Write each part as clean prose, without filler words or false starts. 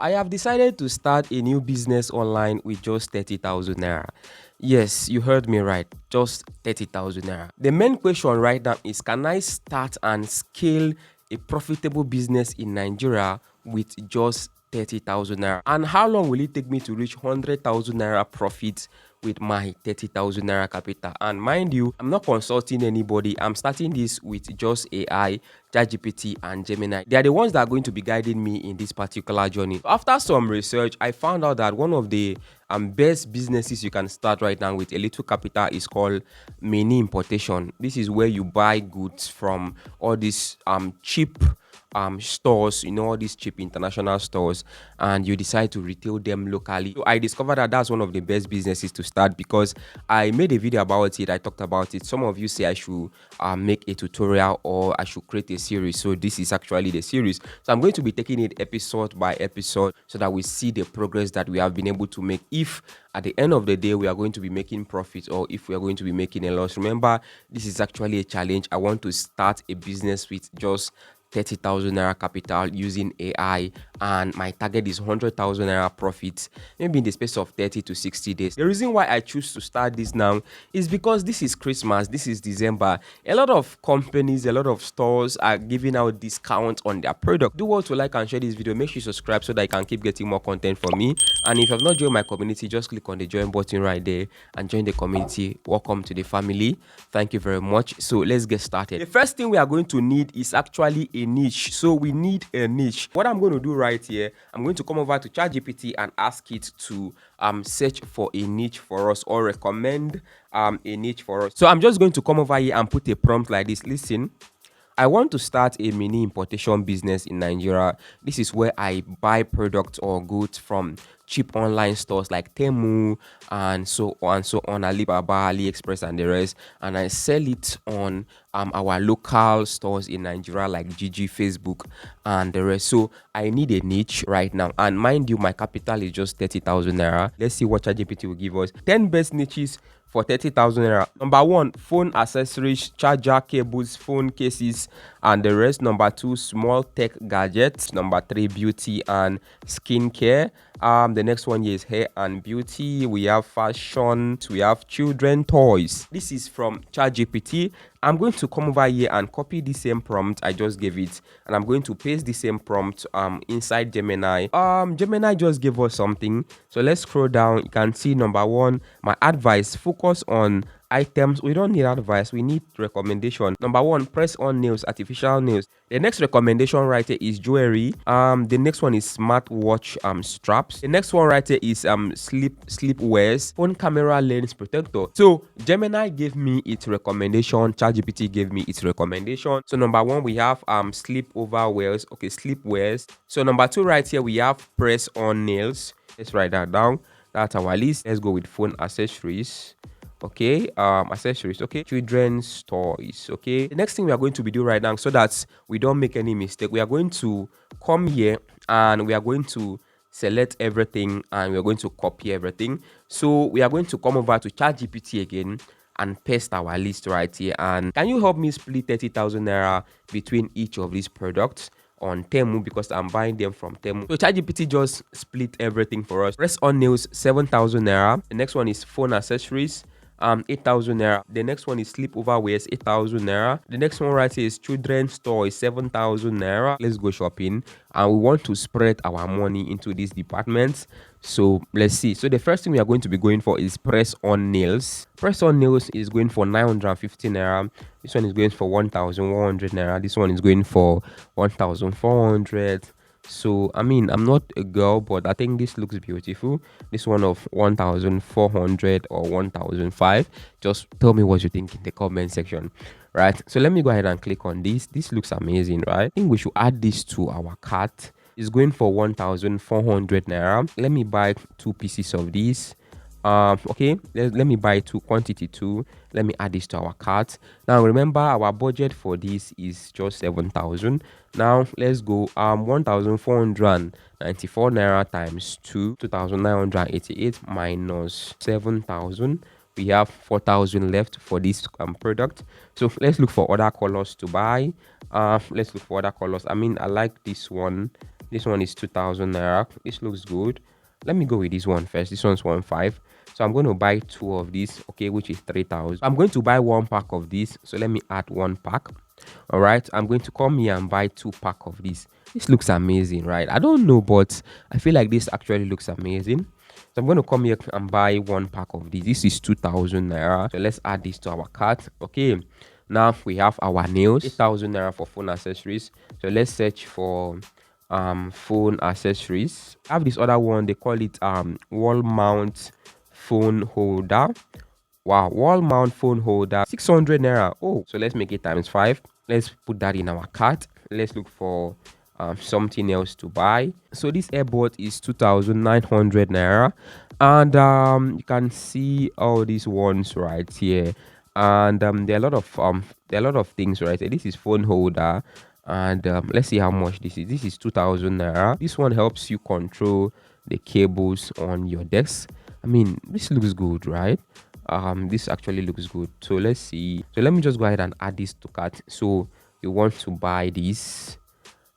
I have decided to start a new business online with just 30,000 naira. Yes, you heard me right, just 30,000 naira. The main question right now is, can I start and scale a profitable business in Nigeria with just 30,000 naira? And how long will it take me to reach 100,000 naira profit with my 30,000 naira capital? And mind you, I'm not consulting anybody. I'm starting this with just AI, ChatGPT, and Gemini. They are the ones that are going to be guiding me in this particular journey. After some research, I found out that one of the best businesses you can start right now with a little capital is called mini importation. This is where you buy goods from all these cheap stores, all these cheap international stores, and you decide to retail them locally. So I discovered that that's one of the best businesses to start because I made a video about it. I talked about it. Some of you say I should make a tutorial or I should create a series. So this is actually the series. So I'm going to be taking it episode by episode so that we see the progress that we have been able to make. If at the end of the day we are going to be making profits or if we are going to be making a loss. Remember, this is actually a challenge. I want to start a business with just 30,000 naira capital using AI, and my target is 100,000 naira profits maybe in the space of 30 to 60 days. The reason why I choose to start this now is because this is Christmas, this is December. A lot of companies, a lot of stores are giving out discounts on their product. Do well to like and share this video. Make sure you subscribe so that you can keep getting more content from me. And if you have not joined my community, just click on the join button right there and join the community. Welcome to the family. Thank you very much. So let's get started. The first thing we are going to need is actually a niche. So we need a niche. What I'm going to do right here, I'm going to come over to ChatGPT and ask it to search for a niche for us or recommend a niche for us. So I'm just going to come over here and put a prompt like this. Listen, I want to start a mini importation business in Nigeria. This is where I buy products or goods from cheap online stores like Temu and so on, Alibaba, AliExpress, and the rest, and I sell it on our local stores in Nigeria like Jiji, Facebook, and the rest. So I need a niche right now, and mind you, my capital is just 30,000 naira. Let's see what ChatGPT will give us. 10 best niches for 30,000 naira. Number 1, phone accessories, charger cables, phone cases, and the rest. Number 2, small tech gadgets. Number 3, beauty and skincare. The next one here is hair and beauty. We have fashion. We have children toys. This is from ChatGPT. I'm going to come over here and copy the same prompt I just gave it, and I'm going to paste the same prompt inside Gemini. Gemini just gave us something. So let's scroll down. You can see number 1, my advice: focus on items. We don't need advice, we need recommendation. Number 1, press on nails, artificial nails. The next recommendation right here is jewelry. The next one is smartwatch straps. The next one right here is sleepwears, phone camera lens protector. So Gemini gave me its recommendation, ChatGPT gave me its recommendation. So number 1, we have sleepwears. So number 2 right here, we have press on nails. Let's write that down. That's our list. Let's go with phone accessories. Okay, accessories. Okay, children's toys. Okay, the next thing we are going to be doing right now, so that we don't make any mistake, we are going to come here and we are going to select everything and we are going to copy everything. So we are going to come over to ChatGPT again and paste our list right here. And can you help me split 30,000 naira between each of these products on Temu, because I'm buying them from Temu? So ChatGPT just split everything for us. Press on nails, 7,000 naira. The next one is phone accessories, 8,000 naira. The next one is sleepover wears, 8,000 naira. The next one right here is children's toys, 7,000 naira. Let's go shopping, and we want to spread our money into these departments. So let's see. So the first thing we are going to be going for is press on nails. Press on nails is going for 950 naira. This one is going for 1,100 naira. This one is going for 1,400. So I mean, I'm not a girl, but I think this looks beautiful. This one of 1,400 or 1,005. Just tell me what you think in the comment section. Right, so let me go ahead and click on this. This looks amazing, right? I think we should add this to our cart. It's going for 1,400 naira. Let me buy 2 pieces of these. Okay, let me buy 2, quantity 2. Let me add this to our cart. Now remember, our budget for this is just 7,000. Now let's go 1,494 naira times 2, 2,988 minus 7,000. We have 4,000 left for this product. So let's look for other colors to buy. Let's look for other colors. I mean, I like this one. This one is 2,000 naira. This looks good. Let me go with this one first. This one's 1.5. So I'm going to buy two of these, okay, which is 3,000. I'm going to buy one pack of this. So let me add one pack. All right, I'm going to come here and buy 2 pack of this. This looks amazing, right? I don't know, but I feel like this actually looks amazing. So I'm going to come here and buy 1 pack of this. This is 2,000 naira. So let's add this to our cart. Okay, now we have our nails. 8,000 naira for phone accessories. So let's search for phone accessories. I have this other one, they call it wall mount phone holder. Wow, wall mount phone holder, 600 naira. Oh, so let's make it times 5. Let's put that in our cart. Let's look for something else to buy. So this earbud is 2,900 naira, and you can see all these ones right here, and there are a lot of things right here. This is phone holder, and let's see how much this is. This is 2,000 naira. This one helps you control the cables on your desk. I mean, this looks good, right? This actually looks good. So let's see. So let me just go ahead and add this to cart. So you want to buy this,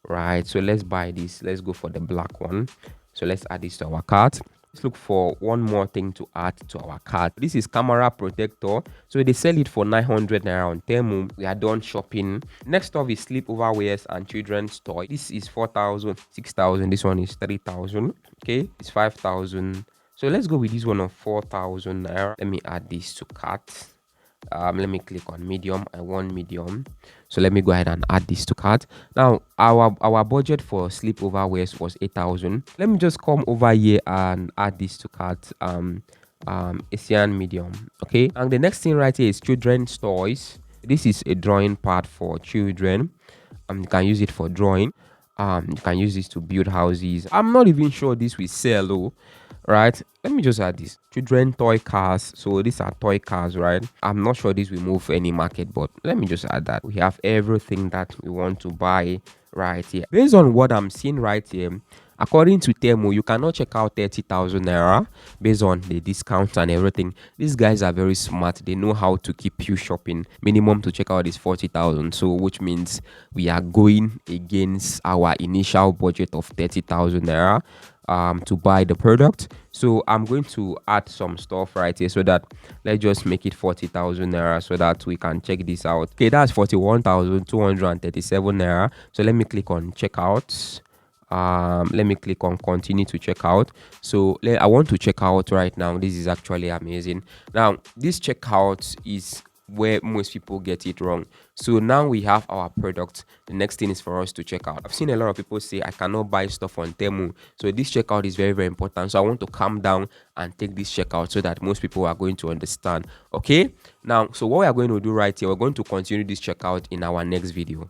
right? So let's buy this. Let's go for the black one. So let's add this to our cart. Let's look for one more thing to add to our cart. This is camera protector. So they sell it for 900 naira on temu. We are done shopping. Next up is sleepover wears and children's toy. This is 4,000, 6,000. This one is 3,000. Okay, it's 5,000. So let's go with this one of 4,000 naira. Let me add this to cart. Let me click on medium. I want medium. So let me go ahead and add this to cart. Now our budget for sleepover wears was 8,000. Let me just come over here and add this to cart. Asian medium. Okay. And the next thing right here is children's toys. This is a drawing pad for children. You can use it for drawing. You can use this to build houses. I'm not even sure this will sell though, right? Let me just add this children toy cars. So these are toy cars, right? I'm not sure this will move any market, but let me just add that we have everything that we want to buy right here. Based on what I'm seeing right here, according to Temu, you cannot check out 30,000 naira based on the discounts and everything. These guys are very smart. They know how to keep you shopping. Minimum to check out is 40,000. So which means we are going against our initial budget of 30,000 naira to buy the product. So I'm going to add some stuff right here so that let's just make it 40,000 naira so that we can check this out. Okay, that's 41,237 naira. So let me click on checkout. Let me click on continue to check out. So I want to check out right now. This is actually amazing. Now this checkout is where most people get it wrong. So now we have our product. The next thing is for us to check out. I've seen a lot of people say I cannot buy stuff on temu. So this checkout is very, very important. So I want to calm down and take this checkout so that most people are going to understand. Okay, now so what we are going to do right here, we're going to continue this checkout in our next video.